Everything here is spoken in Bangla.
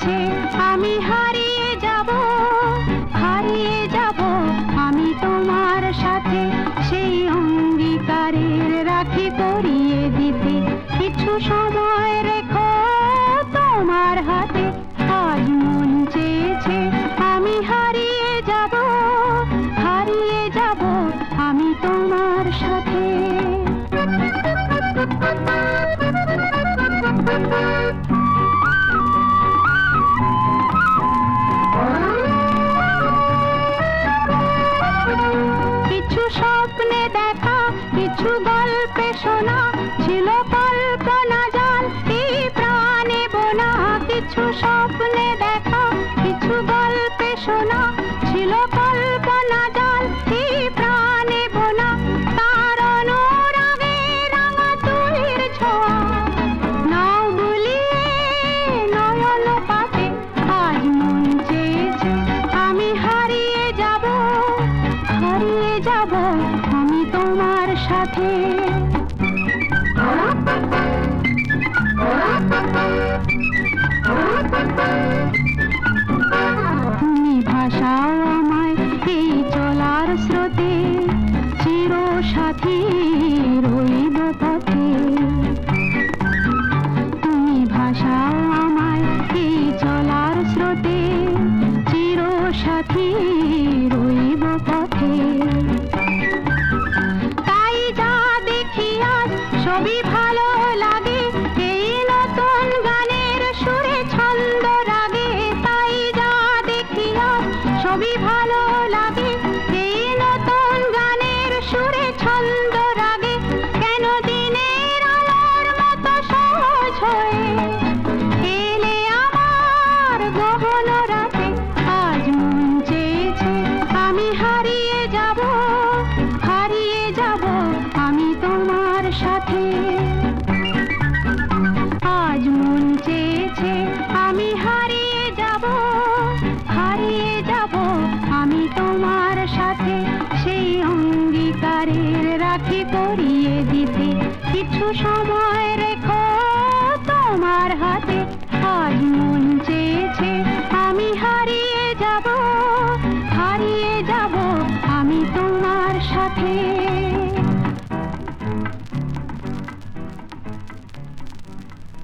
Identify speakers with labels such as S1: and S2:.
S1: চেয়েছে আমি হারিয়ে যাব, হারিয়ে যাব আমি তোমার সাথে, সেই অঙ্গীকারের রাখি পরিয়ে দিতে কিছু সময় রেখো তোমার হাতে। আজ মন চেয়েছে আমি হারিয়ে যাব, হারিয়ে যাব আমি তোমার সাথে। কিছু স্বপ্নে দেখা, কিছু গল্পে শোনা, ছিল কল্পনা জাল এই প্রাণে বোনা। কিছু স্বপ্নে দেখা, কিছু গল্পে শোনা, ছিল কল্পনা জাল এই প্রাণে বোনা। তার অনুরাগে রাঙা তুলির ছোঁয়া নাও বুলিয়ে নয়ন পাতে। আজ মন চেয়েছে আমি হারিয়ে যাব, হারিয়ে যাব আমি তোমার সাথে। তুমি ভাসাও আমায় এই চলার স্রোতে, চির সাথী রইব পথে। তুমি ভাসাও আমায় এই চলার স্রোতে, চির সাথী রইব পথে। তাই যা দেখি আজ সবই ভালো লাগে, এই নতুন গানের সুরে ছন্দ রাগে। তাই যা দেখি আজ সবই ভালো লাগে, এই নতুন গানের সুরে ছন্দ রাগে। কেন দিনের আলোর মতো সহজ হয়ে এলে আমার গহন রাতে। আজ মন চেয়েছে আমি হারিয়ে যাব, হারিয়ে যাব আমি তোমার সাথে। আজ মন চেয়েছে আমি হারিয়ে যাব, হারিয়ে যাব আমি তোমার সাথে, সেই অঙ্গীকারের রাখি পরিয়ে দিতে কিছু সময় রেখো তোমার হাতে। আজ মন চেয়েছে আমি হারিয়ে যাব, হারিয়ে যাব আমি তোমার সাথে।